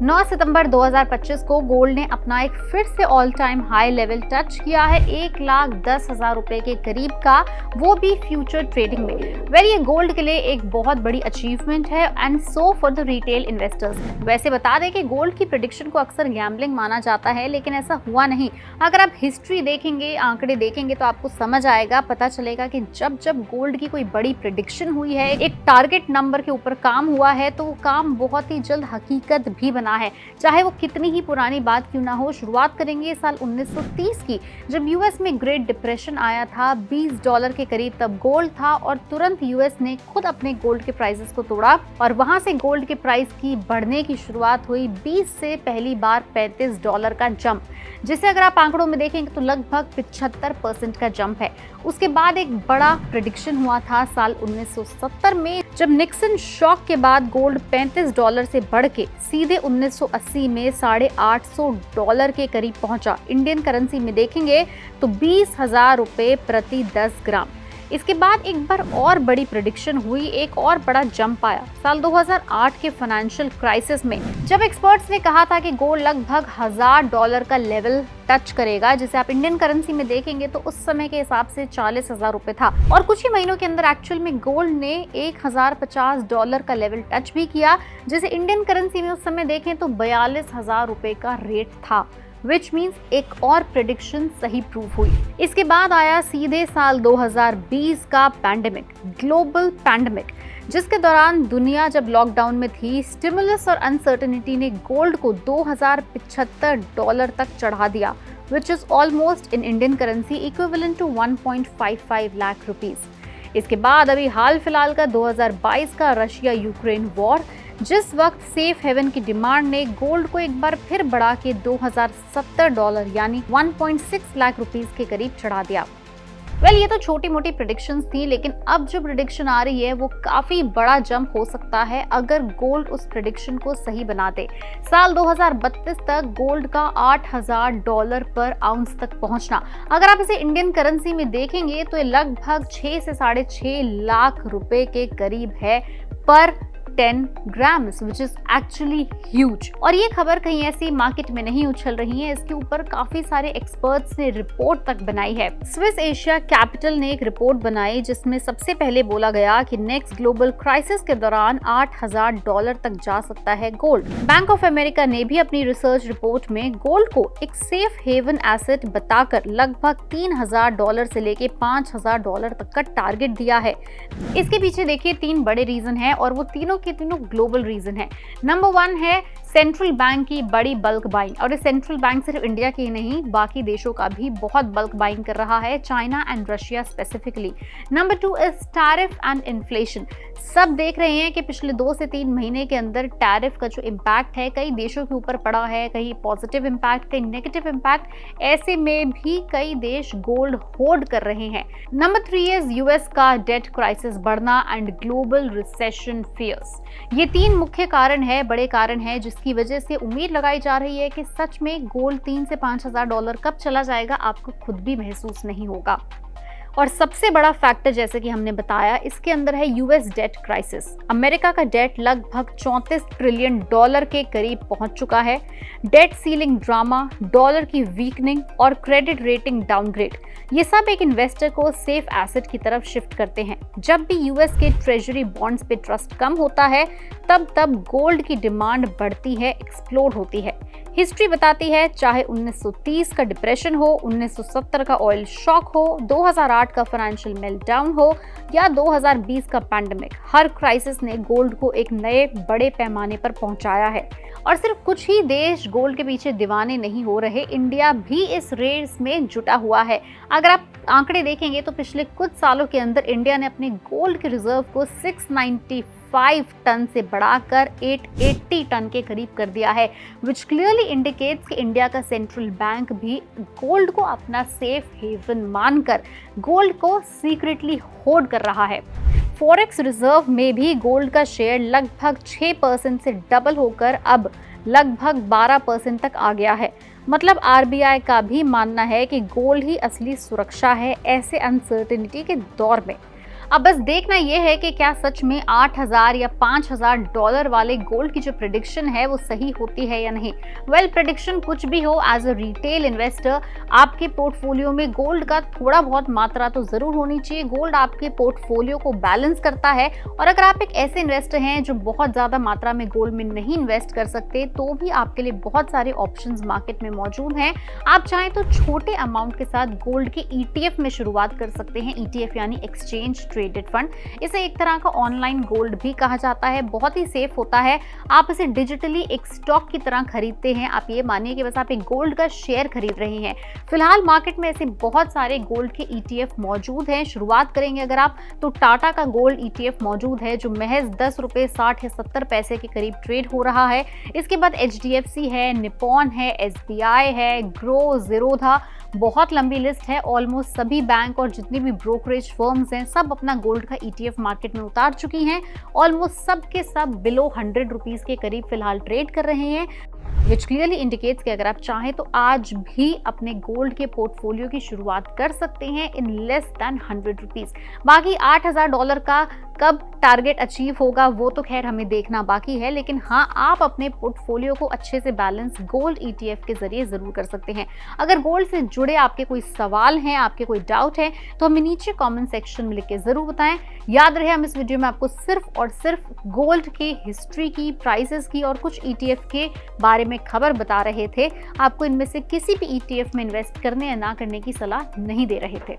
9 सितंबर 2025 को गोल्ड ने अपना एक फिर से all time high level touch किया है, 1,10,000 रुपए के करीब का, वो भी फ्यूचर ट्रेडिंग में। ये गोल्ड के लिए एक बहुत बड़ी अचीवमेंट है and so for the retail investors. वैसे बता दें कि गोल्ड की प्रेडिक्शन को अक्सर गैम्बलिंग माना जाता है, लेकिन ऐसा हुआ नहीं। अगर आप हिस्ट्री देखेंगे, आंकड़े देखेंगे तो आपको समझ आएगा, पता चलेगा कि जब जब गोल्ड की कोई बड़ी प्रेडिक्शन हुई है, एक टारगेट नंबर के ऊपर काम हुआ है, तो वो काम बहुत ही जल्द हकीकत भी बना है, चाहे वो कितनी ही पुरानी बात क्यों ना हो। शुरुआत करेंगे साल 1930 की, जब यूएस में ग्रेट डिप्रेशन आया था। $20 के करीब तब गोल्ड था और तुरंत यूएस ने खुद अपने गोल्ड के प्राइसेस को तोड़ा और वहां से गोल्ड के प्राइस की बढ़ने की शुरुआत हुई। 20 से पहली बार $35 का जंप, जिसे अगर आप आंकड़ों में देखेंगे तो लगभग 75% का जंप है। उसके बाद एक बड़ा प्रेडिक्शन हुआ था साल 1970 में, जब निक्सन शॉक के बाद गोल्ड $35 से बढ़ के सीधे 1980 में $850 के करीब पहुंचा। इंडियन करेंसी में देखेंगे तो 20,000 रुपए प्रति 10 ग्राम। इसके बाद एक बार और बड़ी प्रेडिक्शन हुई, एक और बड़ा जंप आया साल 2008 के फाइनेंशियल क्राइसिस में, जब एक्सपर्ट्स ने कहा था कि गोल्ड लगभग $1,000 का लेवल टच करेगा, जिसे आप इंडियन करेंसी में देखेंगे तो उस समय के हिसाब से 40,000 रुपए था। और कुछ ही महीनों के अंदर एक्चुअल में गोल्ड ने $1,050 का लेवल टच भी किया, जिसे इंडियन करेंसी में उस समय देखें तो 42,000 रुपए का रेट था। विच मीन्स एक और प्रेडिक्शन सही प्रूव हुई। इसके बाद आया सीधे साल 2020 का पैंडेमिक, ग्लोबल पैंडेमिक, जिसके दौरान दुनिया जब लॉकडाउन में थी, स्टिमुलस और अनसर्टेनिटी ने गोल्ड को $2,075 तक चढ़ा दिया, which is almost in Indian currency equivalent to 1.55 lakh rupees. इसके बाद अभी हाल फिलहाल का 2022 का रशिया यूक्रेन वॉर, जिस वक्त सेफ हेवन की डिमांड ने गोल्ड को एक बार फिर बढ़ा के $2,070 यानी 1.6 लाख रुपीस के करीब चढ़ा दिया। ये तो छोटी मोटी प्रेडिक्शंस थी, लेकिन अब जो प्रेडिक्शन आ रही है वो काफी बड़ा जंप हो सकता है अगर गोल्ड उस प्रेडिक्शन को सही बना दे। साल 2032 तक गोल्ड का $8,000 पर आउंस तक पहुंचना, अगर आप इसे इंडियन करेंसी में देखेंगे तो ये लगभग 6 से 6.5 लाख रुपए के करीब है पर 10 grams, which is actually huge. और ये खबर कहीं ऐसी मार्केट में नहीं उछल रही है, इसके ऊपर काफी सारे एक्सपर्ट्स ने रिपोर्ट तक बनाई है। स्विस एशिया कैपिटल ने एक रिपोर्ट बनाई जिसमें सबसे पहले बोला गया कि नेक्स्ट ग्लोबल क्राइसिस के दौरान $8,000 तक जा सकता है गोल्ड। बैंक ऑफ अमेरिका ने भी अपनी रिसर्च रिपोर्ट में गोल्ड को एक सेफ हेवन एसेट बताकर लगभग $3,000 से लेके $5,000 तक का टारगेट दिया है। इसके पीछे देखिए 3 बड़े रीजन है और वो तीनों ग्लोबल रीजन है। नंबर 1 है सेंट्रल बैंक की बड़ी बल्क बाइंग, और ये सेंट्रल बैंक सिर्फ इंडिया की ही नहीं बाकी देशों का भी बहुत बल्क बाइंग कर रहा है, China and Russia specifically. Number 2 is tariff and inflation. सब देख रहे हैं कि पिछले 2 से 3 महीने के अंदर टैरिफ का जो इम्पैक्ट है कई देशों के ऊपर पड़ा है, कहीं पॉजिटिव इम्पैक्ट, कहीं नेगेटिव इम्पैक्ट। ऐसे में भी कई देश गोल्ड होल्ड कर रहे हैं। नंबर 3 इज यूएस का डेट क्राइसिस बढ़ना एंड ग्लोबल रिसेशन फियर्स। ये 3 मुख्य कारण है, बड़े कारण है, जिसकी वजह से उम्मीद लगाई जा रही है कि सच में गोल्ड $3,000 से $5,000 कब चला जाएगा आपको खुद भी महसूस नहीं होगा। और सबसे बड़ा फैक्टर जैसे कि हमने बताया इसके अंदर है यूएस डेट क्राइसिस। अमेरिका का डेट लगभग $34 ट्रिलियन के करीब पहुंच चुका है। डेट सीलिंग ड्रामा, डॉलर की वीकनिंग और क्रेडिट रेटिंग डाउनग्रेड, ये सब एक इन्वेस्टर को सेफ एसेट की तरफ शिफ्ट करते हैं। जब भी यूएस के ट्रेजरी बॉन्ड्स पे ट्रस्ट कम होता है तब गोल्ड की डिमांड बढ़ती है, एक्सप्लोड होती है। हिस्ट्री बताती है चाहे 1930 का डिप्रेशन हो, 1970 का ऑयल शॉक हो, 2008 का फाइनेंशियल मेल्टडाउन हो या 2020 का पैंडेमिक, हर क्राइसिस ने गोल्ड को एक नए बड़े पैमाने पर पहुंचाया है। और सिर्फ कुछ ही देश गोल्ड के पीछे दीवाने नहीं हो रहे, इंडिया भी इस रेस में जुटा हुआ है। अगर आप आंकड़े देखेंगे तो पिछले कुछ सालों के अंदर इंडिया ने अपने गोल्ड के रिजर्व को 695 टन से बढ़ाकर 880 टन के करीब कर दिया है, विच क्लियरली इंडिकेट्स कि इंडिया का सेंट्रल बैंक भी गोल्ड को अपना सेफ हेवन मानकर गोल्ड को सीक्रेटली होल्ड कर रहा है। फॉरेक्स रिजर्व में भी गोल्ड का शेयर लगभग 6% से डबल होकर अब लगभग 12% तक आ गया है। मतलब आरबीआई का भी मानना है कि गोल्ड ही असली सुरक्षा है ऐसे अनसर्टेनिटी के दौर में। अब बस देखना यह है कि क्या सच में 8,000 या $5,000 वाले गोल्ड की जो प्रेडिक्शन है वो सही होती है या नहीं। प्रेडिक्शन कुछ भी हो, एज अ रिटेल इन्वेस्टर आपके पोर्टफोलियो में गोल्ड का थोड़ा बहुत मात्रा तो जरूर होनी चाहिए। गोल्ड आपके पोर्टफोलियो को बैलेंस करता है, और अगर आप एक ऐसे इन्वेस्टर हैं जो बहुत ज्यादा मात्रा में गोल्ड में नहीं इन्वेस्ट कर सकते, तो भी आपके लिए बहुत सारे ऑप्शंस मार्केट में मौजूद हैं। आप चाहें तो छोटे अमाउंट के साथ गोल्ड के ETF में शुरुआत कर सकते हैं। ETF यानी एक्सचेंज ट्रेडेड फंड। इसे एक तरह का ऑनलाइन गोल्ड भी कहा जाता है, बहुत ही सेफ होता है। आप इसे डिजिटली एक स्टॉक की तरह खरीदते हैं। आप ये मानिए कि बस आप एक गोल्ड का शेयर खरीद रहे हैं। फिलहाल मार्केट में ऐसे बहुत सारे गोल्ड के ETF मौजूद हैं। शुरुआत करेंगे अगर आप, तो टाटा का गोल्ड ETF मौजूद है जो महज ₹10 या 70 पैसे के करीब ट्रेड हो रहा है। इसके बाद HDFC है, निपॉन है, SBI है, ग्रो, ज़ीरोधा, बहुत लंबी लिस्ट है। ऑलमोस्ट सभी बैंक और जितनी भी ब्रोकरेज फर्म्स हैं सब अपना गोल्ड का ETF मार्केट में उतार चुकी हैं। ऑलमोस्ट सब के सब बिलो ₹100 के करीब फिलहाल ट्रेड कर रहे हैं, विच क्लियरली इंडिकेट्स कि अगर आप चाहें तो आज भी अपने गोल्ड के पोर्टफोलियो की शुरुआत कर सकते हैं इन लेस दैन ₹100। बाकी $8,000 का कब टारगेट अचीव होगा वो तो खैर हमें देखना बाकी है, लेकिन हाँ, आप अपने पोर्टफोलियो को अच्छे से बैलेंस गोल्ड ETF के जरिए जरूर कर सकते हैं। अगर गोल्ड से जुड़े आपके कोई सवाल हैं, आपके कोई डाउट है, तो हमें नीचे कमेंट सेक्शन में लिख के जरूर बताएं। याद रहे, हम इस वीडियो में आपको सिर्फ और सिर्फ गोल्ड के हिस्ट्री की, प्राइसेस की और कुछ ETF के बारे में खबर बता रहे थे। आपको इनमें से किसी भी ETF में इन्वेस्ट करने या ना करने की सलाह नहीं दे रहे थे।